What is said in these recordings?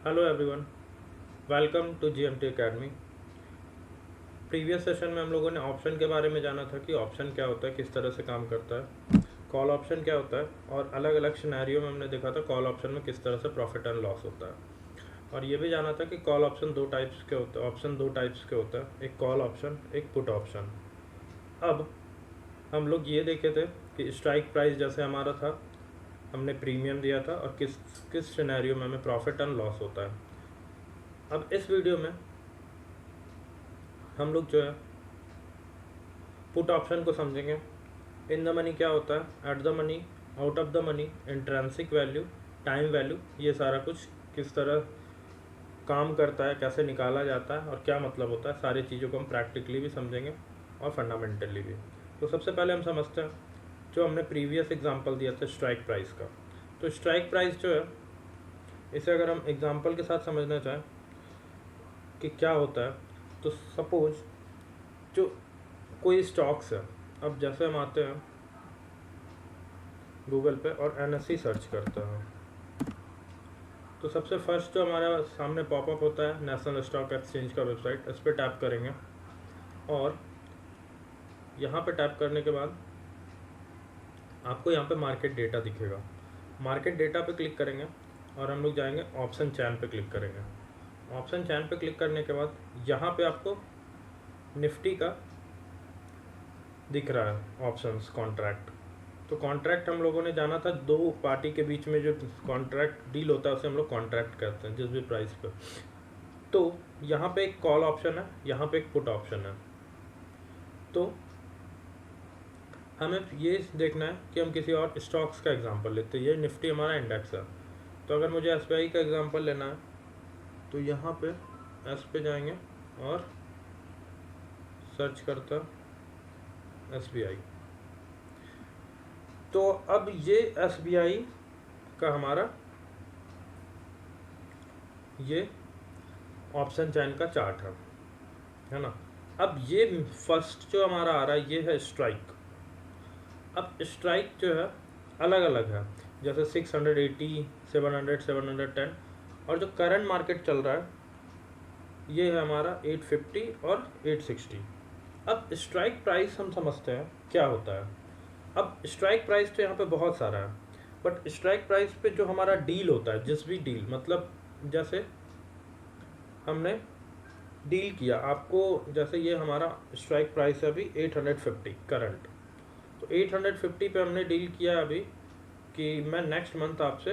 Hello everyone, welcome to GMT academy. Previous session में हम लोगों ने ऑप्शन के बारे में जाना था कि ऑप्शन क्या होता है, किस तरह से काम करता है, कॉल ऑप्शन क्या होता है, और अलग अलग सिनेरियो में हमने देखा था कॉल ऑप्शन में किस तरह से प्रॉफिट एंड लॉस होता है। और ये भी जाना था कि कॉल ऑप्शन दो टाइप्स के होते हैं, ऑप्शन दो टाइप्स के होता है, एक कॉल ऑप्शन, एक पुट ऑप्शन। अब हम लोग ये देखे थे कि स्ट्राइक प्राइस जैसे हमारा था, हमने प्रीमियम दिया था और किस किस सिनेरियो में हमें प्रॉफिट एंड लॉस होता है। अब इस वीडियो में हम लोग जो है पुट ऑप्शन को समझेंगे। इन द मनी क्या होता है, eight the money, out of the money, intrinsic value, time value, ये सारा कुछ किस तरह काम करता है, कैसे निकाला जाता है और क्या मतलब होता है, सारी चीज़ों को हम प्रैक्टिकली भी समझेंगे और फंडामेंटली भी। तो सबसे पहले हम समझते हैं जो हमने प्रीवियस एग्जांपल दिया था स्ट्राइक प्राइस का। तो स्ट्राइक प्राइस जो है, इसे अगर हम एग्जांपल के साथ समझना चाहें कि क्या होता है, तो सपोज जो कोई स्टॉक्स है, अब जैसे हम आते हैं गूगल पे और एनएससी सर्च करते हैं, तो सबसे फर्स्ट जो हमारे सामने पॉपअप होता है नेशनल स्टॉक एक्सचेंज का वेबसाइट, इस पर टैप करेंगे और यहाँ पे टैप करने के बाद आपको यहाँ पे मार्केट डेटा दिखेगा। मार्केट डेटा पे क्लिक करेंगे और हम लोग जाएंगे ऑप्शन चैन पे क्लिक करेंगे। ऑप्शन चैन पे क्लिक करने के बाद यहाँ पे आपको निफ्टी का दिख रहा है ऑप्शंस कॉन्ट्रैक्ट। तो कॉन्ट्रैक्ट हम लोगों ने जाना था, दो पार्टी के बीच में जो कॉन्ट्रैक्ट डील होता है उसे हम लोग कॉन्ट्रैक्ट कहते हैं, जिस भी प्राइस पे। तो यहाँ पे एक कॉल ऑप्शन है, यहाँ पे एक पुट ऑप्शन है। तो हमें ये देखना है कि हम किसी और स्टॉक्स का एग्जांपल लेते हैं। ये निफ्टी हमारा इंडेक्स है, तो अगर मुझे एसबीआई का एग्जांपल लेना है तो यहाँ पे एस पे जाएंगे और सर्च करता एसबीआई। तो अब ये एसबीआई का हमारा ये ऑप्शन चैन का चार्ट है ना। अब ये फर्स्ट जो हमारा आ रहा है ये है स्ट्राइक। अब स्ट्राइक जो है अलग अलग है, जैसे 680, 700, 710, और जो करंट मार्केट चल रहा है ये है हमारा 850 और 860। अब स्ट्राइक प्राइस हम समझते हैं क्या होता है। अब स्ट्राइक प्राइस तो यहाँ पे बहुत सारा है, बट स्ट्राइक प्राइस पे जो हमारा डील होता है, जिस भी डील, मतलब जैसे हमने डील किया आपको, जैसे ये हमारा स्ट्राइक प्राइस है अभी 850 करंट, तो 850 पे हमने डील किया अभी कि मैं नेक्स्ट मंथ आपसे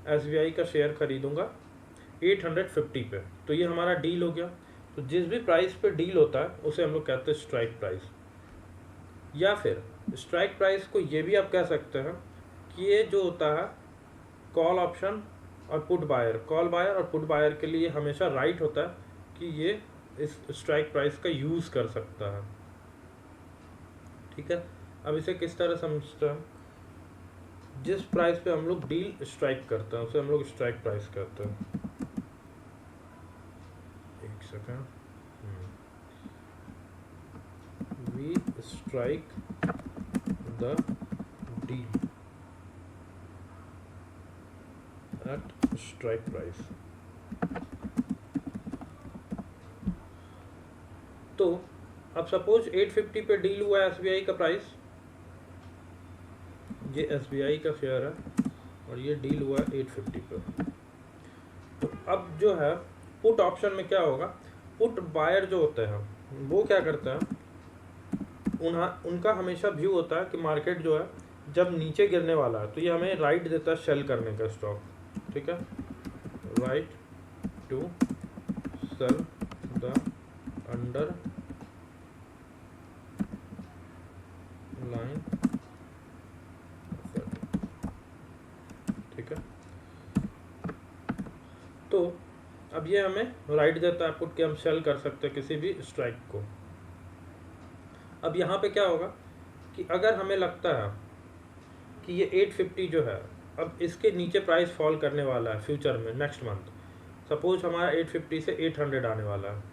एसबीआई का शेयर खरीदूंगा 850 पे। तो ये हमारा डील हो गया। तो जिस भी प्राइस पे डील होता है उसे हम लोग कहते हैं स्ट्राइक प्राइस। या फिर स्ट्राइक प्राइस को ये भी आप कह सकते हैं कि ये जो होता है कॉल ऑप्शन और पुट बायर, कॉल बायर और पुट बायर के लिए हमेशा राइट होता है कि ये इस स्ट्राइक प्राइस का यूज़ कर सकता है। ठीक है, अब इसे किस तरह समझते हैं, जिस प्राइस पे हम लोग डील स्ट्राइक करते हैं उसे हम लोग स्ट्राइक प्राइस कहते हैं। एक second, we strike the deal at strike price. तो अब सपोज 850 पे डील हुआ है एसबीआई का प्राइस, ये एसबीआई का शेयर है और ये डील हुआ है 850 पे। तो अब जो है पुट ऑप्शन में क्या होगा, पुट बायर जो होते हैं वो क्या करते हैं, उनका हमेशा व्यू होता है कि मार्केट जो है जब नीचे गिरने वाला है तो ये हमें राइट देता है सेल करने का स्टॉक। ठीक है, right to sell the underlying. ठीक है, तो अब ये हमें राइट देता है पुट कि हम सेल कर सकते हैं किसी भी स्ट्राइक को। अब यहाँ पे क्या होगा कि अगर हमें लगता है कि ये 850 जो है अब इसके नीचे प्राइस फॉल करने वाला है फ्यूचर में नेक्स्ट मंथ, सपोज हमारा 850 से 800 आने वाला है,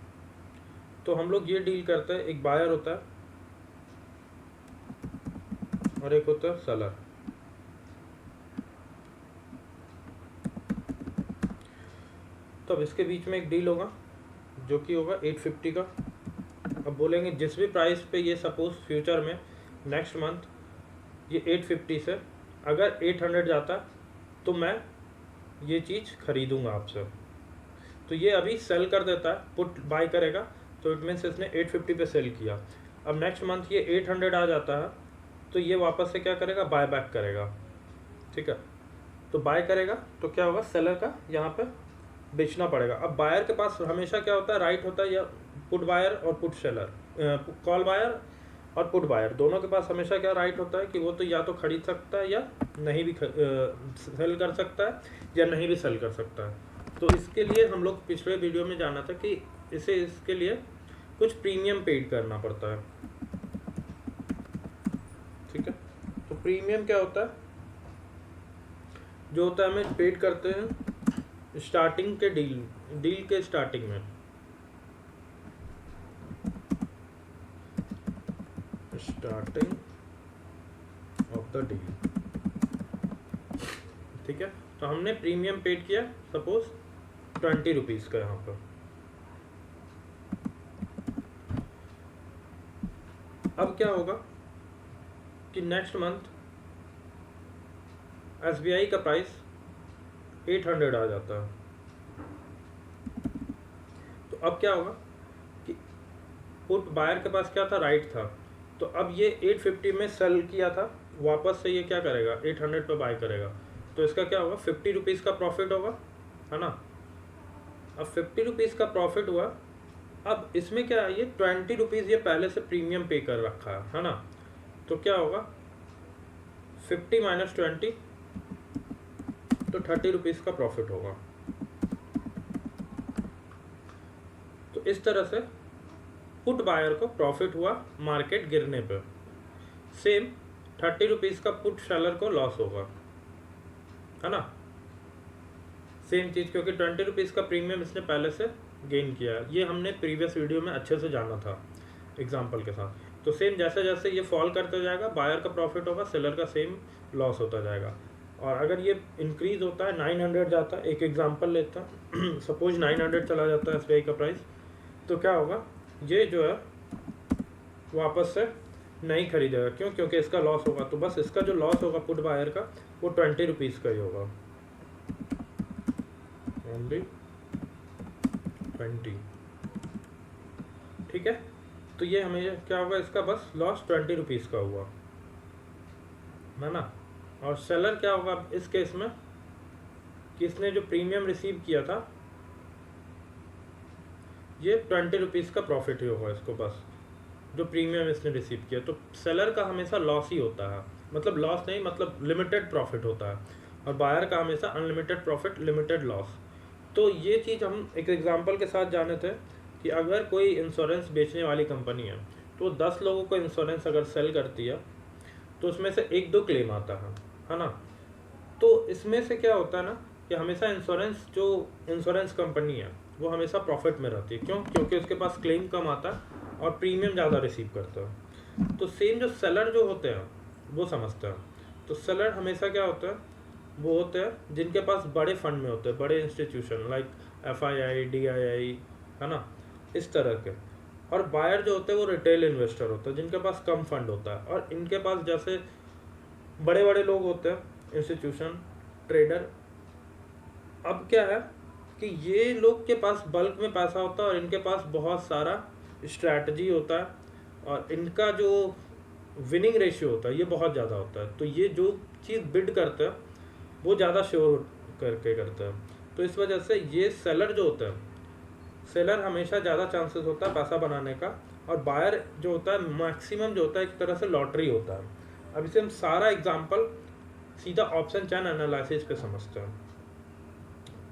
तो हम लोग ये डील करते हैं, एक बायर होता है और एक होता है सेलर। तो अब इसके बीच में एक डील होगा जो कि होगा 850 का। अब बोलेंगे जिस भी प्राइस पे ये सपोज फ्यूचर में नेक्स्ट मंथ ये 850 से अगर 800 जाता तो मैं ये चीज़ खरीदूंगा आपसे। तो ये अभी सेल कर देता है, पुट बाय करेगा, तो इट मीन्स इसने 850 पे सेल किया। अब नेक्स्ट मंथ ये 800 आ जाता है तो ये वापस से क्या करेगा, बाय बैक करेगा। ठीक है, तो बाय करेगा तो क्या होगा, सेलर का यहाँ पे बेचना पड़ेगा। अब बायर के पास हमेशा क्या होता है, राइट होता है, या पुट बायर और पुट सेलर, कॉल बायर और पुट बायर दोनों के पास हमेशा क्या राइट होता है कि वो तो या तो खरीद सकता है या नहीं भी सेल कर सकता है या नहीं भी सेल कर सकता है। तो इसके लिए हम लोग पिछले वीडियो में जाना था कि इसके लिए कुछ प्रीमियम पेड करना पड़ता है। ठीक है, तो प्रीमियम क्या होता है, जो होता है हमें पेड करते हैं स्टार्टिंग के डील के स्टार्टिंग में। Starting of the deal. ठीक है, तो हमने प्रीमियम पेड किया सपोज 20 रुपीज़ का यहाँ पर। अब क्या होगा कि नेक्स्ट मंथ SBI का प्राइस 800 आ जाता है। तो अब क्या होगा कि पुट बायर के पास क्या था, राइट था, तो अब ये 850 में सेल किया था, वापस से ये क्या करेगा 800 पे बाय करेगा। तो इसका क्या होगा, 50 रुपीज़ का प्रॉफिट होगा, है ना। अब 50 रुपीज़ का प्रॉफिट हुआ। अब इसमें क्या है, ये 20 रुपीज़ ये पहले से प्रीमियम पे कर रखा है ना। तो क्या होगा 50 माइनस 20, तो 30 रुपीज़ का प्रॉफिट होगा। तो इस तरह से पुट बायर को प्रॉफिट हुआ मार्केट गिरने पर। सेम 30 रुपीज़ का पुट सेलर को लॉस होगा, है ना। सेम चीज़, क्योंकि 20 रुपीज़ का प्रीमियम इसने पहले से गेन किया है। ये हमने प्रीवियस वीडियो में अच्छे से जाना था एग्जाम्पल के साथ। तो सेम जैसे जैसे ये फॉल करता जाएगा, बायर का प्रॉफिट होगा, सेलर का सेम लॉस होता जाएगा। और अगर ये इंक्रीज होता है, 900 जाता है, एक एग्जांपल लेता है सपोज 900 चला जाता है SBI का प्राइस, तो क्या होगा, ये जो है वापस से नहीं खरीदेगा। क्यों, क्योंकि इसका लॉस होगा। तो बस इसका जो लॉस होगा पुट बायर का वो 20 रुपीज़ का ही होगा, ओनली 20। ठीक है, तो ये हमें क्या होगा, इसका बस लॉस 20 रुपीज़ का हुआ, है ना। और सेलर क्या होगा इस केस में कि इसने जो प्रीमियम रिसीव किया था ये 20 रुपीज़ का प्रॉफिट ही होगा इसको, बस जो प्रीमियम इसने रिसीव किया। तो सेलर का हमेशा लॉस ही होता है, मतलब लॉस नहीं, मतलब लिमिटेड प्रॉफिट होता है, और बायर का हमेशा अनलिमिटेड प्रॉफिट लिमिटेड लॉस। तो ये चीज़ हम एक एग्जांपल के साथ जाने थे कि अगर कोई इंश्योरेंस बेचने वाली कंपनी है तो 10 लोगों को इंश्योरेंस अगर सेल करती है तो उसमें से 1-2 क्लेम आता है ना। तो इसमें से क्या होता है ना कि हमेशा जो इंश्योरेंस कंपनी है वो हमेशा प्रॉफिट में रहती है। क्यों, क्योंकि उसके पास क्लेम कम आता है और प्रीमियम ज़्यादा रिसीव करता है। तो सेम जो सेलर जो होते हैं वो समझते हैं। तो सेलर हमेशा क्या होता है, वो होते हैं जिनके पास बड़े फंड में होते हैं, बड़े इंस्टीट्यूशन लाइक FII, DII, है ना, इस तरह के। और बायर जो होते हैं वो रिटेल इन्वेस्टर होते हैं जिनके पास कम फंड होता है, और इनके पास जैसे बड़े बड़े लोग होते हैं इंस्टीट्यूशन, ट्रेडर। अब क्या है कि ये लोग के पास बल्क में पैसा होता है और इनके पास बहुत सारा स्ट्रैटेजी होता है, और इनका जो विनिंग रेशियो होता है ये बहुत ज़्यादा होता है। तो ये जो चीज़ बिड करते हैं वो ज़्यादा श्योर करके करते हैं। तो इस वजह से ये सेलर जो होता है, सेलर हमेशा ज़्यादा चांसेस होता है पैसा बनाने का, और बायर जो होता है मैक्सिमम जो होता है एक तरह से लॉटरी होता है। अब इसे हम सारा एग्जांपल सीधा ऑप्शन चेन एनालिसिस पे समझते हैं।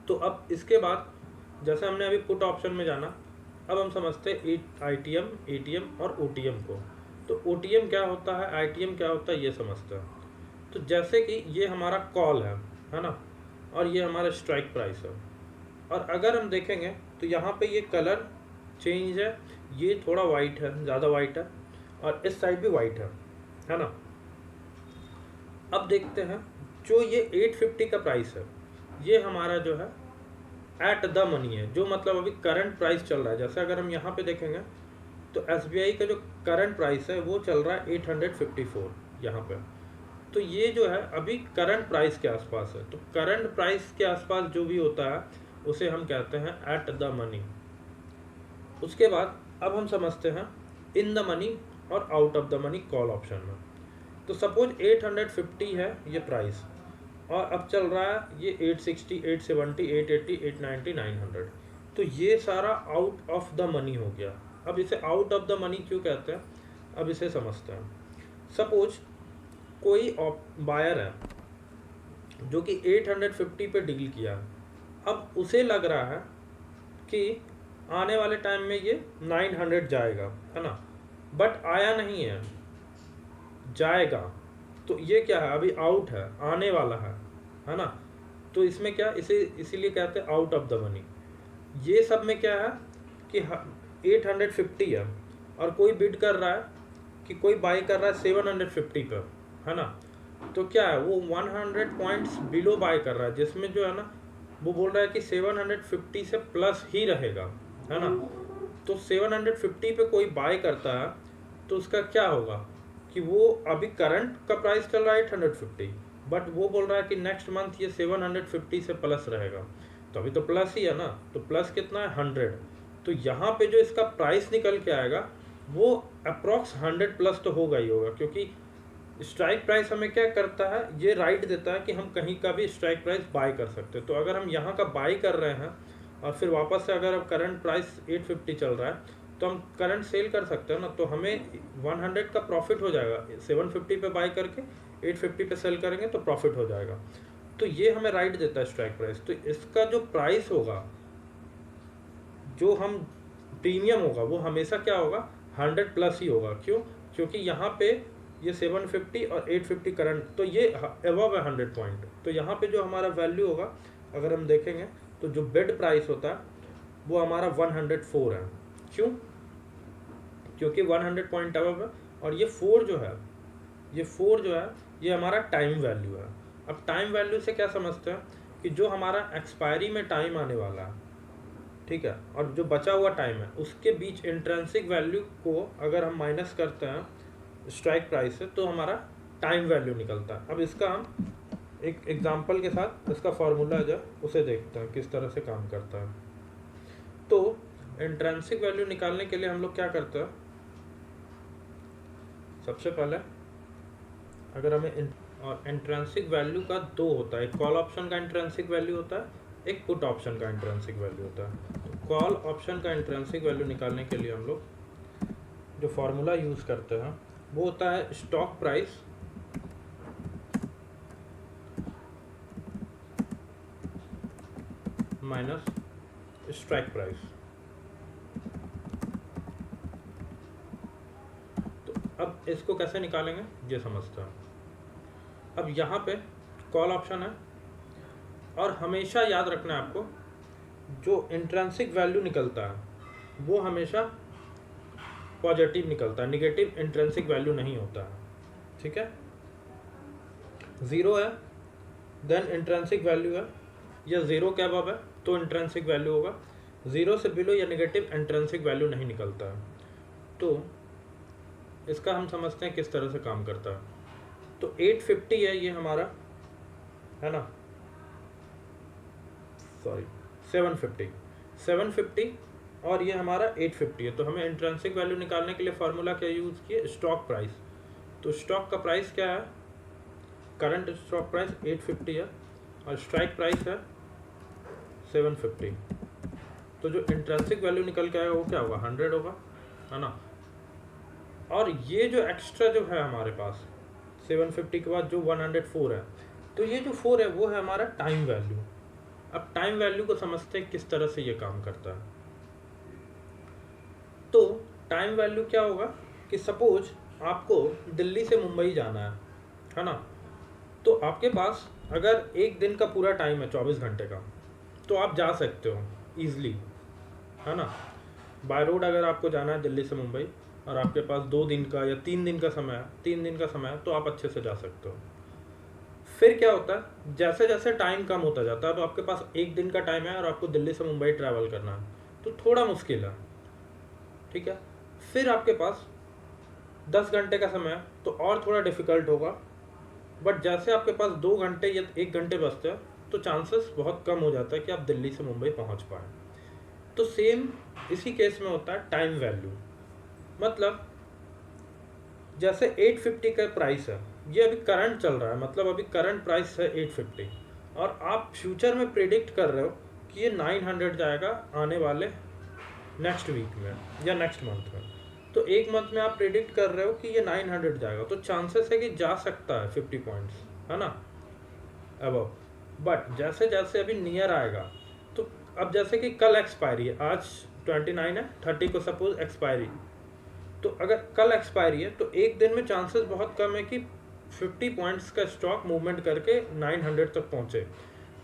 तो अब इसके बाद जैसे हमने अभी पुट ऑप्शन में जाना, अब हम समझते हैं ITM, ATM और OTM को। तो OTM क्या होता है, ITM क्या होता है, ये समझते हैं। तो जैसे कि ये हमारा कॉल है ना, और ये हमारा स्ट्राइक प्राइस है। और अगर हम देखेंगे तो यहाँ पे ये कलर चेंज है, ये थोड़ा वाइट है, ज़्यादा वाइट है, और इस साइड भी वाइट है ना। अब देखते हैं जो ये 850 का प्राइस है, ये हमारा जो है एट द मनी है, जो मतलब अभी करंट प्राइस चल रहा है। जैसे अगर हम यहाँ पे देखेंगे तो SBI का जो करंट प्राइस है वो चल रहा है 854 यहाँ पे। तो ये जो है अभी करंट प्राइस के आसपास है। तो करंट प्राइस के आसपास जो भी होता है उसे हम कहते हैं एट द मनी। उसके बाद अब हम समझते हैं इन द मनी और out of the money call option में। तो सपोज 850 है ये प्राइस, और अब चल रहा है ये 860, 870, 880, 890, 900। तो ये सारा आउट ऑफ द मनी हो गया। अब इसे आउट ऑफ द मनी क्यों कहते हैं, अब इसे समझते हैं। सपोज कोई बायर है जो कि 850 पे डील किया, अब उसे लग रहा है कि आने वाले टाइम में ये 900 जाएगा, है ना, बट आया नहीं है, जाएगा। तो ये क्या है, अभी आउट है, आने वाला है ना। तो इसमें क्या, इसे इसीलिए कहते हैं आउट ऑफ द मनी। ये सब में क्या है कि 850 है और कोई बिड कर रहा है कि कोई बाई कर रहा है 750 पर, है ना। तो क्या है, वो 100 पॉइंट्स बिलो बाय कर रहा है, जिसमें जो है ना वो बोल रहा है कि 750 से प्लस ही रहेगा, है ना। तो 750 पे कोई बाय करता है तो उसका क्या होगा कि वो अभी करंट का प्राइस चल रहा है 850, बट वो बोल रहा है कि नेक्स्ट मंथ ये 750 से प्लस रहेगा। तो अभी तो प्लस ही है ना, तो प्लस कितना है, 100। तो यहाँ पे जो इसका प्राइस निकल के आएगा वो अप्रॉक्स 100 प्लस तो होगा ही होगा, क्योंकि स्ट्राइक प्राइस हमें क्या करता है, ये राइट देता है कि हम कहीं का भी स्ट्राइक प्राइस बाय कर सकते हैं। तो अगर हम यहाँ का बाय कर रहे हैं और फिर वापस से अगर अब करंट प्राइस 850 चल रहा है तो हम करंट सेल कर सकते हैं ना, तो हमें 100 का प्रॉफिट हो जाएगा। 750 पे बाय करके 850 पे सेल करेंगे तो प्रॉफिट हो जाएगा। तो ये हमें राइट देता है स्ट्राइक प्राइस। तो इसका जो प्राइस होगा, जो हम प्रीमियम होगा, वो हमेशा क्या होगा, 100 प्लस ही होगा। क्यों, क्योंकि यहाँ पे ये 750 और 850 करंट, तो ये अबव है 100 पॉइंट। तो यहाँ पे जो हमारा वैल्यू होगा, अगर हम देखेंगे तो जो बिड प्राइस होता है वो हमारा 104 है। क्यों, क्योंकि 100 पॉइंट अबव है। और ये 4 जो है, ये 4 जो है ये हमारा टाइम वैल्यू है। अब टाइम वैल्यू से क्या समझते हैं कि जो हमारा एक्सपायरी में टाइम आने वाला है, ठीक है, और जो बचा हुआ टाइम है उसके बीच इंट्रिंसिक वैल्यू को अगर हम माइनस करते हैं स्ट्राइक प्राइस से तो हमारा टाइम वैल्यू निकलता है। अब इसका हम एक एग्जांपल के साथ इसका फॉर्मूला जो उसे देखते हैं किस तरह से काम करता है। तो इंट्रिंसिक वैल्यू निकालने के लिए हम लोग क्या करते हैं, सबसे पहले अगर हमें और इंट्रिंसिक वैल्यू का दो होता है, एक कॉल ऑप्शन का इंट्रिंसिक वैल्यू होता है, एक पुट ऑप्शन का इंट्रिंसिक वैल्यू होता है। तो कॉल ऑप्शन का इंट्रिंसिक वैल्यू निकालने के लिए हम लोग जो फॉर्मूला यूज़ करते हैं वो होता है stock price minus strike price. तो अब इसको कैसे निकालेंगे ये समझते हैं। अब यहाँ पे कॉल ऑप्शन है और हमेशा याद रखना है आपको, जो इंट्रिंसिक वैल्यू निकलता है वो हमेशा पॉजिटिव निकलता है, निगेटिव इंट्रिंसिक वैल्यू नहीं होता है, ठीक है। 0 है देन इंट्रिंसिक वैल्यू है, या 0 के अबव है तो इंट्रिंसिक वैल्यू होगा, 0 से बिलो या निगेटिव इंट्रिंसिक वैल्यू नहीं निकलता है। तो इसका हम समझते हैं किस तरह से काम करता है। तो 850 है ये हमारा, है ना, सॉरी 750 और ये हमारा 850 है। तो हमें इंट्रिंसिक वैल्यू निकालने के लिए फार्मूला क्या यूज़ किए, स्टॉक प्राइस। तो स्टॉक का प्राइस क्या है, करंट स्टॉक प्राइस 850 है और स्ट्राइक प्राइस है 750। तो जो इंट्रिंसिक वैल्यू निकल के आएगा वो क्या होगा, 100 होगा, है ना। और ये जो एक्स्ट्रा जो है हमारे पास 750 के बाद जो 104 है, तो ये जो 4 है वो है हमारा टाइम वैल्यू। अब टाइम वैल्यू को समझते हैं किस तरह से ये काम करता है। तो टाइम वैल्यू क्या होगा कि सपोज आपको दिल्ली से मुंबई जाना है ना, तो आपके पास अगर एक दिन का पूरा टाइम है 24 घंटे का, तो आप जा सकते हो ईजिली, है ना। बाय रोड अगर आपको जाना है दिल्ली से मुंबई और आपके पास 2 दिन का या 3 दिन का समय है, 3 दिन का समय है, तो आप अच्छे से जा सकते हो। फिर क्या होता है, जैसे जैसे टाइम कम होता जाता है, अब आपके पास एक दिन का टाइम है और आपको दिल्ली से मुंबई ट्रैवल करना है, तो थोड़ा मुश्किल है, ठीक है। फिर आपके पास 10 घंटे का समय है तो और थोड़ा डिफिकल्ट होगा, बट जैसे आपके पास 2 घंटे या 1 घंटे बचते हैं तो चांसेस बहुत कम हो जाता है कि आप दिल्ली से मुंबई पहुंच पाएँ। तो सेम इसी केस में होता है टाइम वैल्यू। मतलब जैसे 850 का प्राइस है, ये अभी करंट चल रहा है, मतलब अभी करंट प्राइस है 850, और आप फ्यूचर में प्रिडिक्ट कर रहे हो कि ये 900 जाएगा आने वाले नेक्स्ट वीक में या नेक्स्ट मंथ में। तो एक मंथ में आप प्रिडिक्ट कर रहे हो कि ये 900 जाएगा, तो चांसेस है कि जा सकता है 50 पॉइंट्स, है ना, अब। बट जैसे जैसे अभी नियर आएगा, तो अब जैसे कि कल एक्सपायरी है, आज 29 है, 30 को सपोज एक्सपायरी, तो अगर कल एक्सपायरी है तो एक दिन में चांसेस बहुत कम है कि 50 पॉइंट्स का स्टॉक मूवमेंट करके 900 तक पहुंचे।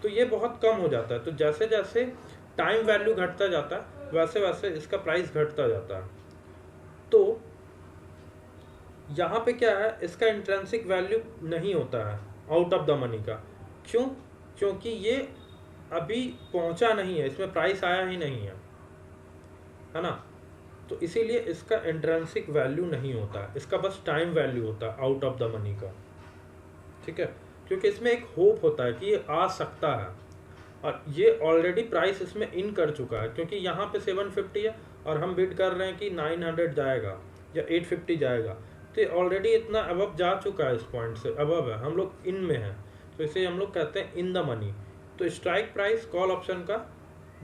तो ये बहुत कम हो जाता है। तो जैसे जैसे टाइम वैल्यू घटता जाता है वैसे वैसे इसका प्राइस घटता जाता है। तो यहाँ पे क्या है, इसका इंट्रेंसिक वैल्यू नहीं होता है आउट ऑफ द मनी का। क्यों? क्योंकि ये अभी पहुंचा नहीं है, इसमें प्राइस आया ही नहीं है ना। तो इसीलिए इसका इंट्रेंसिक वैल्यू नहीं होता, इसका बस टाइम वैल्यू होता है आउट ऑफ द मनी का, ठीक है। क्योंकि इसमें एक होप होता है कि ये आ सकता है, और ये ऑलरेडी प्राइस इसमें इन कर चुका है, क्योंकि यहाँ पे 750 है और हम बिड कर रहे हैं कि 900 जाएगा या 850 जाएगा, तो ये ऑलरेडी इतना अबव जा चुका है, इस पॉइंट से अबव है, हम लोग इन में हैं, तो इसे हम लोग कहते हैं इन द मनी। तो स्ट्राइक प्राइस कॉल ऑप्शन का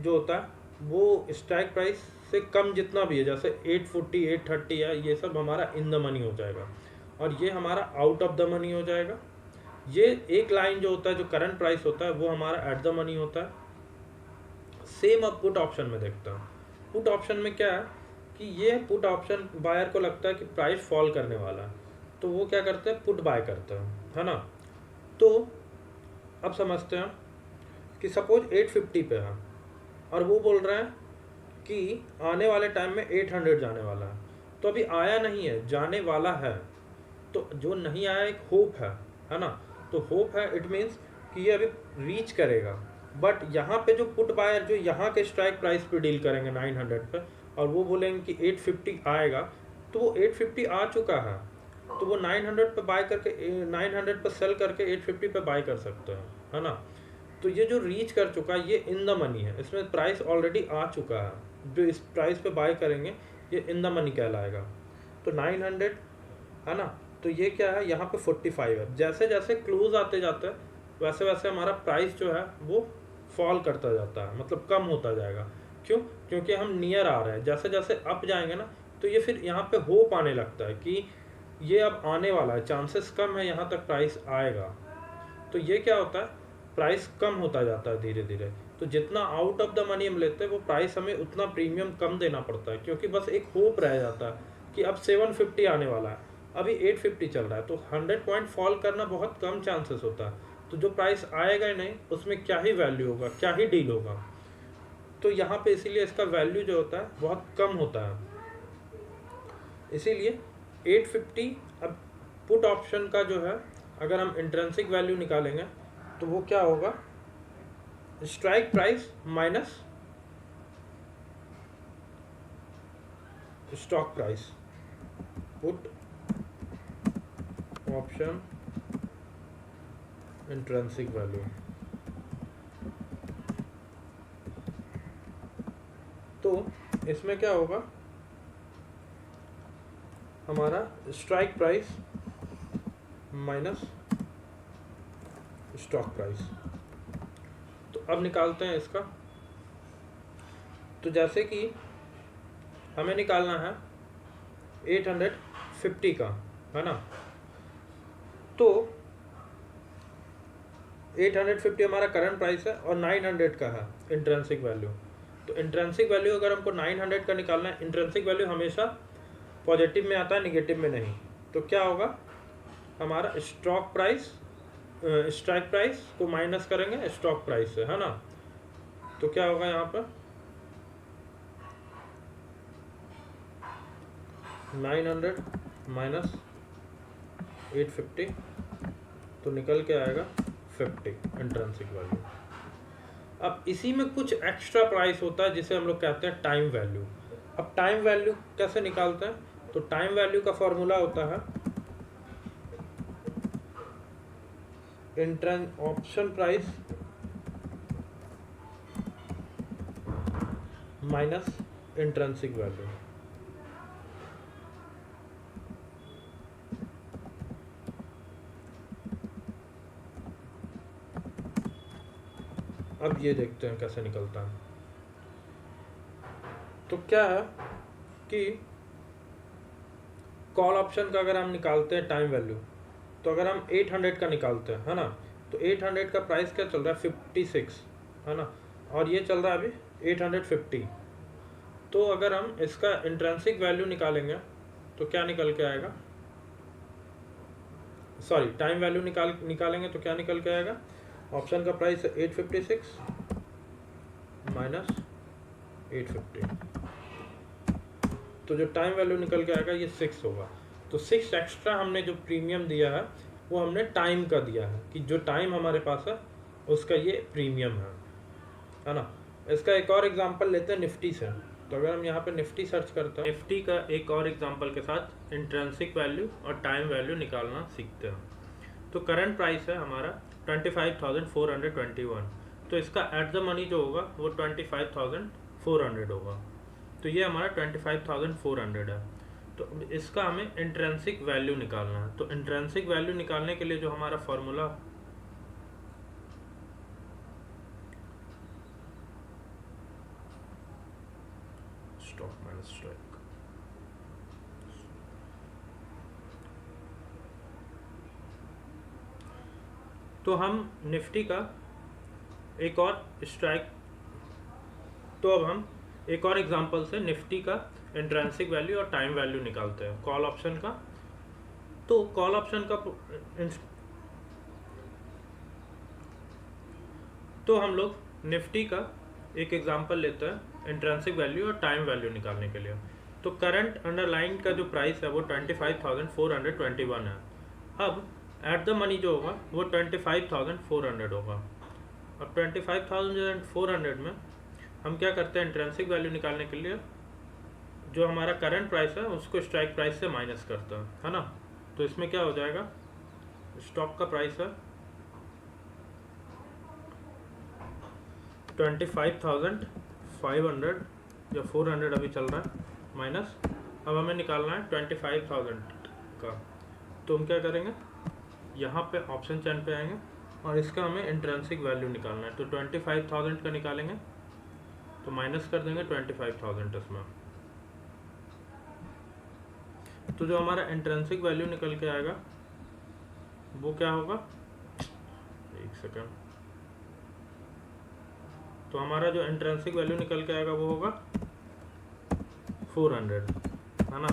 जो होता है वो स्ट्राइक प्राइस से कम जितना भी है, जैसे 840 830 है, ये सब हमारा इन द मनी हो जाएगा, और ये हमारा आउट ऑफ द मनी हो जाएगा। ये एक लाइन जो होता है, जो करंट प्राइस होता है, वो हमारा एट द मनी होता है। सेम अब पुट ऑप्शन में देखता हूँ। पुट ऑप्शन में क्या है कि ये पुट ऑप्शन बायर को लगता है कि प्राइस फॉल करने वाला है, तो वो क्या करते हैं, पुट बाय करते हैं, है ना। तो अब समझते हैं कि सपोज 850 पे है और वो बोल रहे हैं कि आने वाले टाइम में 800 जाने वाला है, तो अभी आया नहीं है, जाने वाला है। तो जो नहीं आया एक होप है ना। तो होप है, इट मीन्स कि ये अभी रीच करेगा। बट यहाँ पे जो पुट बायर जो यहाँ के स्ट्राइक प्राइस पे डील करेंगे 900 पे, और वो बोलेंगे कि 850 आएगा, तो वो 850 आ चुका है, तो वो 900 पे बाय करके 900 पे सेल करके 850 पे बाय कर सकते हैं, है ना। तो ये जो रीच कर चुका है ये इन द मनी है, इसमें प्राइस ऑलरेडी आ चुका है, जो इस प्राइस पे बाय करेंगे ये इन द मनी कहलाएगा। तो 900, है ना। तो ये क्या है, यहाँ पे 45 है। जैसे जैसे क्लोज आते जाते हैं वैसे वैसे हमारा प्राइस जो है वो फॉल करता जाता है, मतलब कम होता जाएगा। क्यों? क्योंकि हम नियर आ रहे हैं, जैसे जैसे अप जाएंगे ना, तो ये फिर यहाँ पे होप आने लगता है कि ये अब आने वाला है, चांसेस कम है यहाँ तक प्राइस आएगा। तो ये क्या होता है, प्राइस कम होता जाता है धीरे धीरे। तो जितना आउट ऑफ द मनी हम लेते हैं वो प्राइस हमें उतना प्रीमियम कम देना पड़ता है, क्योंकि बस एक होप रह जाता है कि अब 750 आने वाला है, अभी 850 चल रहा है, तो 100 पॉइंट फॉल करना बहुत कम चांसेस होता है। तो जो प्राइस आएगा ही नहीं उसमें क्या ही वैल्यू होगा, क्या ही डील होगा। तो यहाँ पे इसीलिए इसका वैल्यू जो होता है बहुत कम होता है, इसीलिए 850। अब पुट ऑप्शन का जो है, अगर हम इंट्रेंसिक वैल्यू निकालेंगे तो वो क्या होगा, strike price minus stock price, put option intrinsic value. तो इसमें क्या होगा, हमारा strike price minus stock price. तो अब निकालते हैं इसका। तो जैसे कि हमें निकालना है 850 का, है ना। तो 850 हमारा करंट प्राइस है और 900 का है इंट्रेंसिक वैल्यू। तो इंट्रेंसिक वैल्यू अगर हमको 900 का निकालना है, इंट्रेंसिक वैल्यू हमेशा पॉजिटिव में आता है, निगेटिव में नहीं। तो क्या होगा, हमारा स्टॉक प्राइस, स्ट्राइक प्राइस को माइनस करेंगे स्टॉक प्राइस से, है ना। तो क्या होगा यहाँ पर 900 माइनस 850, तो निकल के आएगा 50 इंट्रिंसिक वैल्यू। अब इसी में कुछ एक्स्ट्रा प्राइस होता है जिसे हम लोग कहते हैं टाइम वैल्यू। अब टाइम वैल्यू कैसे निकालते हैं? तो टाइम वैल्यू का फॉर्मूला होता है option price minus intrinsic value. अब ये देखते हैं कैसे निकलता है। तो क्या है कि कॉल ऑप्शन का अगर हम निकालते हैं टाइम वैल्यू, तो अगर हम 800 का निकालते हैं, है ना, तो 800 का प्राइस क्या चल रहा है? 56, है ना, और ये चल रहा है अभी 850। तो अगर हम इसका इंट्रिंसिक वैल्यू निकालेंगे तो क्या निकल के आएगा? सॉरी, टाइम वैल्यू निकालेंगे तो क्या निकल के आएगा? ऑप्शन का प्राइस है 856 माइनस 850, तो जो टाइम वैल्यू निकल के आएगा ये 6 होगा। तो 6 एक्स्ट्रा हमने जो प्रीमियम दिया है वो हमने टाइम का दिया है, कि जो टाइम हमारे पास है उसका ये प्रीमियम है ना। इसका एक और एग्जांपल लेते हैं निफ्टी से। तो अगर हम यहाँ पे निफ्टी सर्च करते हैं, निफ्टी का एक और एग्जांपल के साथ इंट्रिंसिक वैल्यू और टाइम वैल्यू निकालना सीखते हैं। तो करंट प्राइस है हमारा 25,421, तो इसका एट द मनी जो होगा वो 25,400 होगा। तो ये हमारा 25,400 है। तो इसका हमें इंट्रिंसिक वैल्यू निकालना है। तो इंट्रिंसिक वैल्यू निकालने के लिए जो हमारा फॉर्मूला स्टॉक माइनस स्ट्राइक, तो हम निफ्टी का एक और स्ट्राइक, तो अब हम एक और एग्जांपल से निफ्टी का इंट्रिंसिक वैल्यू और टाइम वैल्यू निकालते हैं कॉल ऑप्शन का। तो कॉल ऑप्शन का तो हम लोग निफ्टी का एक एग्जांपल लेते हैं इंट्रिंसिक वैल्यू और टाइम वैल्यू निकालने के लिए। तो करंट अंडरलाइन का जो प्राइस है वो 25,421 है। अब एट द मनी जो होगा वो 25,400 होगा। अब 25,400 में हम क्या करते हैं? इंट्रिंसिक वैल्यू निकालने के लिए जो हमारा करंट प्राइस है उसको स्ट्राइक प्राइस से माइनस करते हैं, है ना। तो इसमें क्या हो जाएगा? स्टॉक का प्राइस है 25,500 या 400 अभी चल रहा है, माइनस अब हमें निकालना है 25,000 का। तो हम क्या करेंगे? यहाँ पे ऑप्शन चैन पे आएंगे और इसका हमें इंट्रिंसिक वैल्यू निकालना है। तो 25,000 का निकालेंगे तो माइनस कर देंगे 25,000 इसमें। तो जो हमारा इंट्रिंसिक वैल्यू निकल के आएगा वो क्या होगा? एक सेकेंड। तो हमारा जो इंट्रिंसिक वैल्यू निकल के आएगा वो होगा 400, है ना।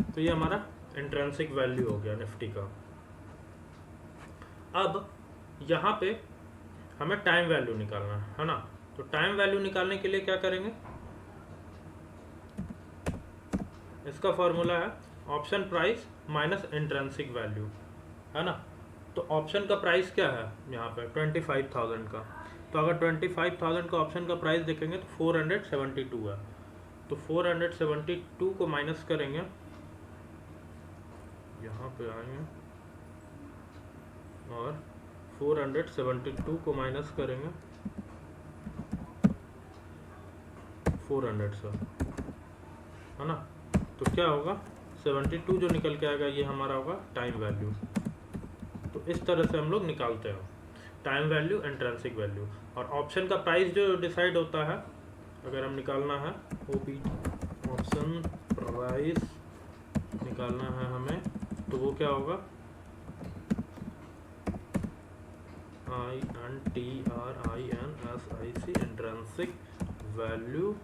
तो ये हमारा इंट्रिंसिक वैल्यू हो गया निफ्टी का। अब यहाँ पे हमें टाइम वैल्यू निकालना है ना। तो टाइम वैल्यू निकालने के लिए क्या करेंगे? इसका फॉर्मूला है option price minus intrinsic value, है ना। तो ऑप्शन का प्राइस क्या है यहाँ पे? 25,000 का। तो अगर 25,000 का ऑप्शन का प्राइस देखेंगे तो 472 है। तो 472 को माइनस करेंगे, यहाँ पे आएंगे और 472 को माइनस करेंगे 400 से, है ना। तो क्या होगा? 72 जो निकल के आएगा ये हमारा होगा टाइम वैल्यू। तो इस तरह से हम लोग निकालते हैं टाइम वैल्यू, इंट्रिंसिक वैल्यू। और ऑप्शन का प्राइस जो डिसाइड होता है, अगर हम निकालना है ओपी ऑप्शन प्राइस निकालना है हमें, तो वो क्या होगा? INTRINSIC intrinsic value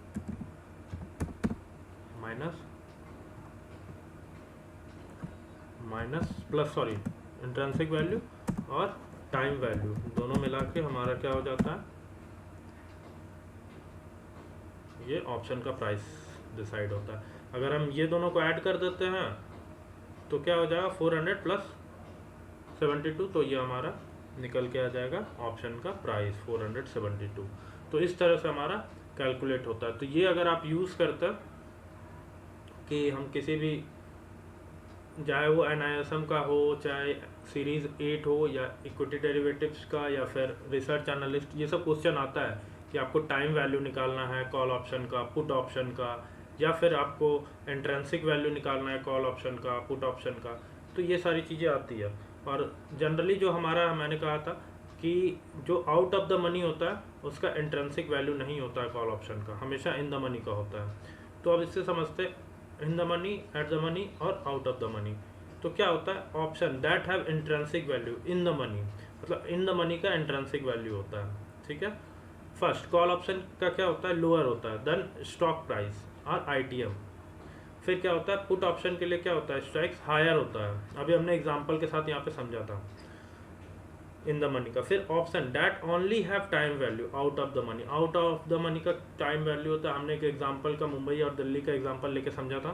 minus plus sorry intrinsic value और टाइम वैल्यू दोनों मिला के हमारा क्या हो जाता है? ये ऑप्शन का प्राइस डिसाइड होता है। अगर हम ये दोनों को ऐड कर देते हैं तो क्या हो जाएगा? 400 प्लस 472, तो ये हमारा निकल के आ जाएगा ऑप्शन का प्राइस 472। तो इस तरह से हमारा कैलकुलेट होता है। तो ये अगर आप यूज़ करते कि हम किसी भी, चाहे वो NISM का हो, चाहे सीरीज़ 8 हो, या इक्विटी डेरिवेटिव्स का, या फिर रिसर्च एनालिस्ट, ये सब क्वेश्चन आता है कि आपको टाइम वैल्यू निकालना है कॉल ऑप्शन का, पुट ऑप्शन का, या फिर आपको इंट्रेंसिक वैल्यू निकालना है कॉल ऑप्शन का, पुट ऑप्शन का, तो ये सारी चीज़ें आती है। और जनरली जो हमारा, मैंने कहा था कि जो आउट ऑफ द मनी होता है उसका इंट्रेंसिक वैल्यू नहीं होता है कॉल ऑप्शन का, हमेशा इन द मनी का होता है। तो अब इससे समझते in the money, eight the money और आउट ऑफ द मनी। तो क्या होता है, option that have intrinsic value in the money, मतलब इन द मनी का इंट्रेंसिक वैल्यू होता है, ठीक है। फर्स्ट कॉल ऑप्शन का क्या होता है, लोअर होता है देन स्टॉक प्राइस और ITM। फिर क्या होता है, पुट ऑप्शन के लिए क्या होता है, स्ट्राइक्स हायर होता है, अभी हमने एग्जांपल के साथ यहाँ पे समझा था इन द मनी का। फिर option that only have time value out of the money, out of the money का टाइम वैल्यू होता है, हमने एक एग्जांपल का मुंबई और दिल्ली का एग्जांपल लेके समझा था।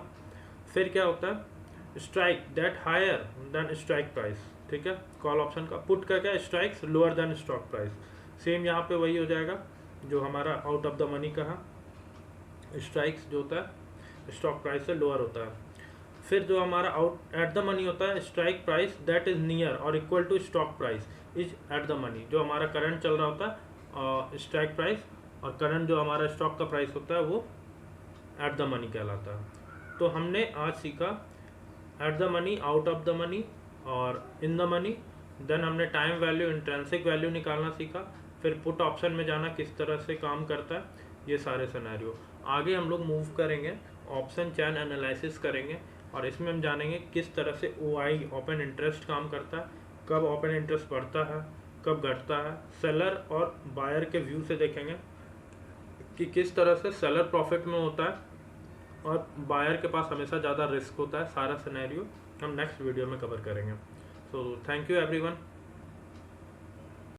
फिर क्या होता है, strike that higher than strike price, ठीक है, कॉल ऑप्शन का। पुट का क्या, strikes lower than stock price, same यहाँ पे वही हो जाएगा जो हमारा आउट ऑफ द मनी का है, स्ट्राइक्स जो होता है स्टॉक प्राइस से लोअर होता है। फिर जो हमारा आउट एट द मनी होता है, strike price that is near और equal to stock price is at the money, जो हमारा करंट चल रहा होता है स्ट्राइक प्राइस, और करंट जो हमारा स्टॉक का प्राइस होता है वो एट द मनी कहलाता है। तो हमने आज सीखा eight the money, out of the money और इन द मनी। देन हमने टाइम वैल्यू, इंट्रेंसिक वैल्यू निकालना सीखा। फिर पुट ऑप्शन में जाना किस तरह से काम करता है, ये सारे सिनेरियो। आगे हम लोग मूव करेंगे, ऑप्शन चैन एनालिसिस करेंगे, और इसमें हम जानेंगे किस तरह से OI ओपन इंटरेस्ट काम करता है, कब ओपन इंटरेस्ट बढ़ता है, कब घटता है। सेलर और बायर के व्यू से देखेंगे कि किस तरह से सेलर प्रॉफिट में होता है और बायर के पास हमेशा ज़्यादा रिस्क होता है। सारा सिनेरियो हम नेक्स्ट वीडियो में कवर करेंगे। So thank you everyone.